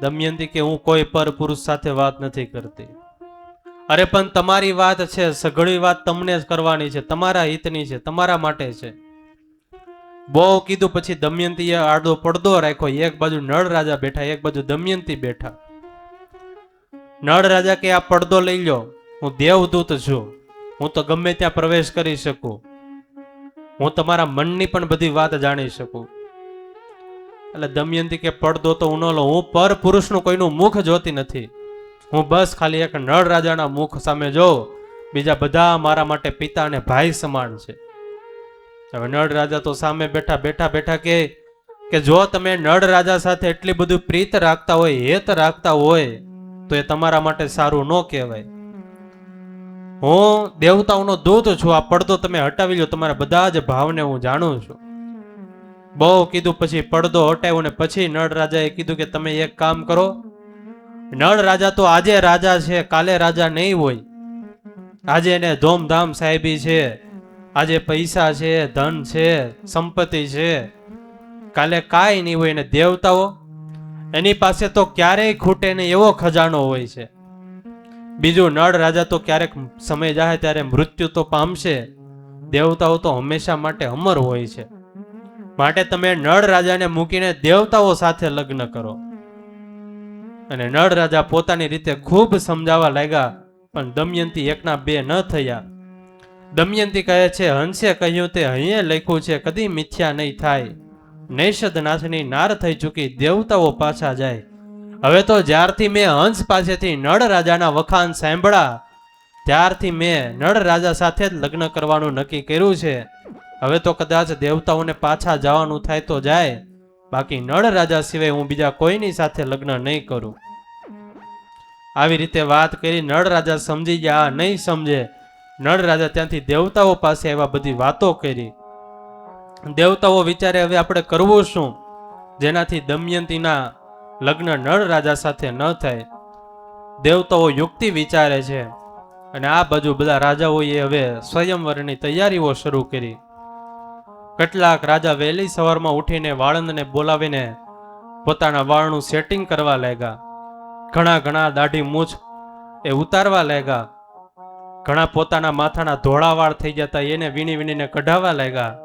દમયંતી કે હું કોઈ પર પુરુષ સાથે વાત નથી કરતી. અરે પણ તમારી વાત છે, સઘળી વાત તમને જ કરવાની છે, તમારા હિતની છે, તમારા માટે છે. બહુ કીધું પછી દમયંતીએ આડો પડદો રાખ્યો. એક બાજુ નળ રાજા બેઠા, એક બાજુ દમયંતી બેઠા. નળ રાજા કે આ પડદો લઈ લો, હું દેવદૂત છું, હું તો ગમે ત્યાં પ્રવેશ કરી શકું, હું તમારા મનની પણ બધી વાત જાણી શકું. એટલે દમયંતી કે પડદો તો હું ન લઉં, હું પર પુરુષનું કોઈનું મુખ જોતી નથી, હું બસ ખાલી એક નળ રાજાના મુખ સામે જોઉં, બીજા બધા મારા માટે પિતા અને ભાઈ સમાન છે. હવે નળ રાજા તો સામે બેઠા બેઠા કે જો તમે નળ રાજા સાથે એટલી બધું પ્રીત રાખતા હોય, હેત રાખતા હોય, તો એ તમારા માટે સારું ન કહેવાય. હું દેવતાઓનો દૂત છું, આ પડદો તમે હટાવી લો, તમારા બધા જ ભાવને હું જાણું છું. બહુ કીધું પછી પડદો હટાવ્યો ને પછી નળ રાજાએ કીધું કે તમે એક કામ કરો. નળ રાજા તો આજે રાજા છે, કાલે રાજા નહીં હોય. આજે એને ધૂમધામ સાહેબી છે, આજે પૈસા છે, ધન છે, સંપત્તિ છે, કાલે કાંઈ નહીં હોય. ને દેવતાઓ એની પાસે તો ક્યારેય ખૂટે નહીં એવો ખજાનો હોય છે. બીજું નળ રાજા તો ક્યારેક સમય જાય ત્યારે મૃત્યુ તો પામશે, દેવતાઓ તો હંમેશા માટે અમર હોય છે. માટે તમે નળ રાજાને મૂકીને દેવતાઓ સાથે લગ્ન કરો. અને નળ રાજા પોતાની રીતે ખૂબ સમજાવવા લાગ્યા, પણ દમયંતી એકના બે ન થયા. દમયંતી કહે છે, હંસે કહ્યું તે અહીંયા લખ્યું છે, કદી મિથ્યા નહીં થાય. નૈષદનાથની નાર થઈ ચૂકી, દેવતાઓ પાછા જાય. હવે તો જ્યારથી મેં હંસ પાસેથી નળ રાજાના વખાણ સાંભળ્યા, ત્યારથી મેં નળ રાજા સાથે જ લગ્ન કરવાનું નક્કી કર્યું છે. હવે તો કદાચ દેવતાઓને પાછા જવાનું થાય તો જાય, બાકી નળ રાજા સિવાય હું બીજા કોઈની સાથે લગ્ન નહીં કરું. આવી રીતે વાત કરી નળ રાજા સમજી ગયા. નહીં સમજે, નળ રાજા ત્યાંથી દેવતાઓ પાસે આવ્યા, બધી વાતો કરી. દેવતાઓ વિચારે હવે આપણે કરવું શું જેનાથી દમયંતીના લગ્ન નળ રાજા સાથે ન થાય. દેવતાઓ યુક્તિ વિચારે છે, અને આ બાજુ બધા રાજાઓએ હવે સ્વયંવરની તૈયારીઓ શરૂ કરી. કેટલાક રાજા વહેલી સવારમાં ઉઠીને વાળંદને બોલાવીને પોતાના વાળનું સેટિંગ કરવા લાગ્યા. ઘણા દાઢી મૂછ એ ઉતારવા લાગ્યા. ઘણા પોતાના માથાના ધોળા વાળ થઈ જતા એને વીણીને કઢાવવા લાગ્યા.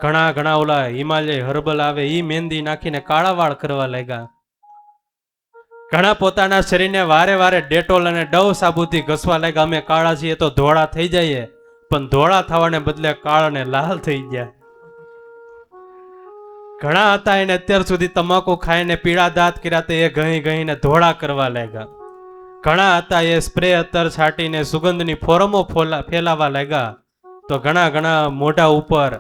ઘણા ઓલા હિમાલય હર્બલ આવે ઈ મહેંદી નાખીને કાળા વાળ કરવા લાગ્યા. ઘણા પોતાના શરીરને વારે ડેટોલ અને ડવ સાબુથી ઘસવા લાગ્યા. અમે કાળા છીએ તો ધોળા થઈ જઈએ, પણ ધોળા થવાને બદલે કાળ અને લાલ થઈ ગયા. ઘણા હતા એને અત્યાર સુધી તમાકુ ખાઈને પીળા દાંત કર્યા તે એ ઘહીને ધોળા કરવા લાગ્યા. ઘણા હતા એ સ્પ્રે અત્તર છાંટીને સુગંધની ફોરમો ફેલાવા લાગ્યા. તો ઘણા મોઢા ઉપર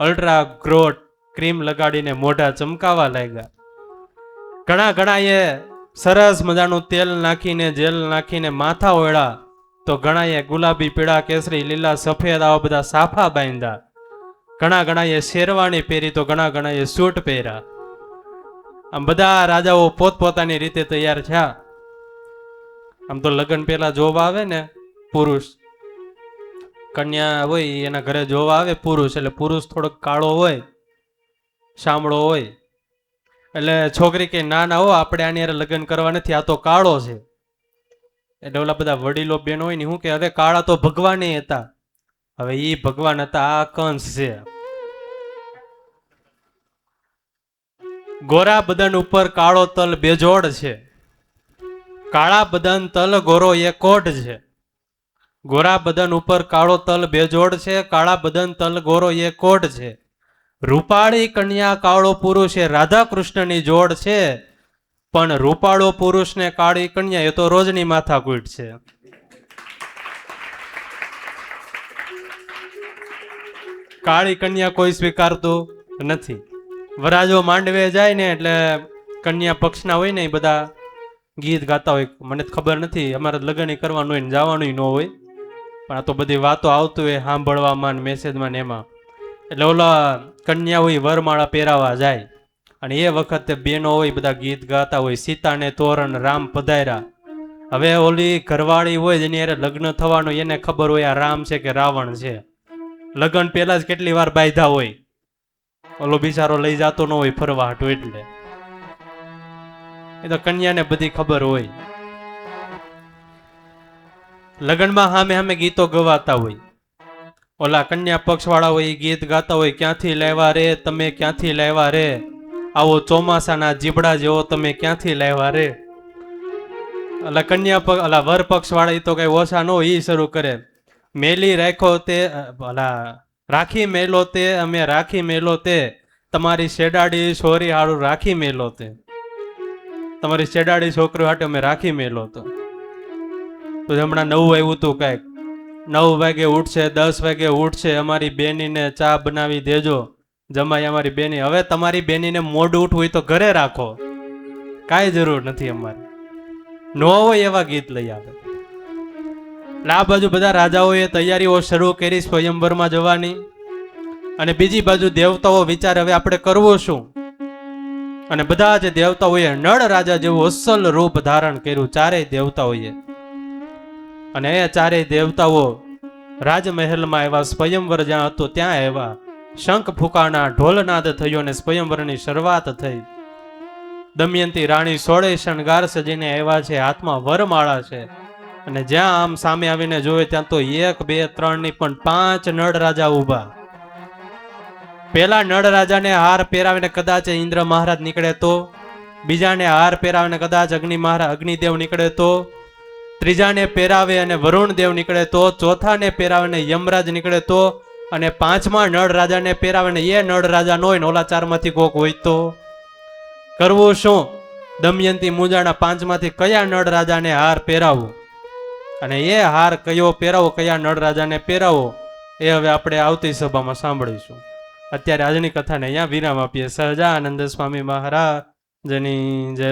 અલ્ટ્રા ગ્રોટ ક્રીમ લગાડીને મોઢા ચમકાવા લાગ્યા. ઘણા એ સરસ મજાનું તેલ નાખીને જેલ નાખીને માથા ઓળ્યા. તો ઘણાએ ગુલાબી પીળા કેસરી લીલા સફેદ આવા બધા સાફા બાંધ્યા. ઘણાએ શેરવાણી પહેરી તો ઘણાએ સૂટ પહેર્યા. આમ બધા રાજાઓ પોતપોતાની રીતે તૈયાર થયા. આમ તો લગ્ન પહેલા જોવા આવે ને પુરુષ, કન્યા હોય એના ઘરે જોવા આવે પુરુષ, એટલે પુરુષ થોડોક કાળો હોય, શામળો હોય, એટલે છોકરી કે ના હો આપણે આની હારે લગ્ન કરવા નથી, આ તો કાળો છે. એટલે ઓલા બધા વડીલો બેન હોય ને શું કે હવે કાળા તો ભગવાન હતા, હવે ઈ ભગવાન હતા, આ કંસ છે. ગોરા બદન ઉપર કાળો તલ બેજોડ છે, કાળા બદન તલ ગોરો એ કોટ છે. ગોરા બદન ઉપર કાળો તલ બેજોડ છે, કાળા બદન તલ ગોરો એ કોટ છે. રૂપાળી કન્યા કાળો પુરુષ એ રાધા કૃષ્ણની જોડ છે, પણ રૂપાળો પુરુષ ને કાળી કન્યા એ તો રોજની માથાકૂટ છે. કાળી કન્યા કોઈ સ્વીકારતું નથી. વરાજો માંડવે જાય ને એટલે કન્યા પક્ષના હોય ને એ બધા ગીત ગાતા હોય. મને ખબર નથી, અમારે લગ્ન કરવાનું હોય ને જવાનું ન હોય, પણ આ તો બધી વાતો આવતું હોય સાંભળવામાં મેસેજમાં ને એમાં. એટલે ઓલા કન્યા હોય વરમાળા પહેરાવા જાય, અને એ વખતે બેનો હોય બધા ગીત ગાતા હોય, સીતાને તોરણ રામ પધાર્યા. હવે ઓલી ઘરવાળી હોય જેની હારે લગ્ન થવાનું એને ખબર હોય આ રામ છે કે રાવણ છે. લગ્ન પહેલા જ કેટલી વાર બાંધ્યા હોય, ઓલો બિચારો લઈ જતો ન હોય ફરવા હાટું, એટલે એ તો કન્યાને બધી ખબર હોય. લગ્નમાં સામે ગીતો ગવાતા હોય, ઓલા કન્યા પક્ષ વાળા હોય ગીત ગાતા હોય, ક્યાંથી લાવ્યા રે તમે ક્યાંથી લાવ્યા રે, આવો ચોમાસાના જીબડા જેવો તમે ક્યાંથી લાવ્યા રે. ઓલા કન્યા પક્ષ ઓલા વર પક્ષ વાળા એ તો કઈ ઓછા ન હોય, એ શરૂ કરે, મેલી રાખો તે ઓલા રાખી મેલો તે અમે રાખી મેલો તે, તમારી શેડાડી છોરી હારું રાખી મેલો તે, તમારી શેડાડી છોકરી હાટે અમે રાખી મેલો તો હમણાં 9 આવ્યું હતું કઈક, 9 વાગે ઉઠશે 10 વાગે ઉઠશે, અમારી બેનીને ચા બનાવી દેજો, જમાઈ અમારી બેની. હવે તમારી બેનીને મોડું ઉઠવું હોય તો ઘરે રાખો, કાંઈ જરૂર નથી અમારે. ન હોય એવા ગીત લઈ આવે. આ બાજુ બધા રાજાઓએ તૈયારીઓ શરૂ કરી સ્વયંવરમાં જવાની, અને બીજી બાજુ દેવતાઓ વિચારે હવે આપણે કરવું શું. અને બધા જ દેવતાઓએ નળ રાજા જેવું અસલ રૂપ ધારણ કર્યું, ચારેય દેવતાઓએ. અને એ ચારેય દેવતાઓ રાજમહેલમાં આવ્યા, સ્વયંવર જ્યાં હતું ત્યાં આવ્યા. શંખ ફૂંકાણા, ઢોલનાદ થયો અને સ્વયંવરની શરૂઆત થઈ. દમયંતી રાણી સોળે શણગાર સજીને આવ્યા છે, હાથમાં વરમાળા છે. અને જ્યાં આમ સામે આવીને જોવે ત્યાં તો 1 2 3 ની પણ 5 નળ રાજા ઊભા. પેલા નળ રાજાને હાર પહેરાવીને કદાચ ઇન્દ્ર મહારાજ નીકળે તો, બીજાને હાર પહેરાવીને કદાચ અગ્નિદેવ નીકળે તો, ત્રીજાને પહેરાવે અને વરુણ દેવ નીકળે તો, ચોથાને પહેરાવીને યમરાજ નીકળે તો, અને પાંચમા નળ રાજાને પહેરાવીને એ નળ રાજા નો હોય ને ઓલા 4 માંથી કોક હોય તો કરવું શું? દમયંતી મૂંઝાણા 5 માંથી કયા નળ રાજાને હાર પહેરાવવું, અને એ હાર કયો પહેરાવો, કયા નળ રાજાને પહેરાવો, એ હવે આપણે આવતી સભામાં સાંભળીશું. અત્યારે આજની કથાને અહીંયા વિરામ આપીએ. સહજાનંદ સ્વામી મહારાજની જય.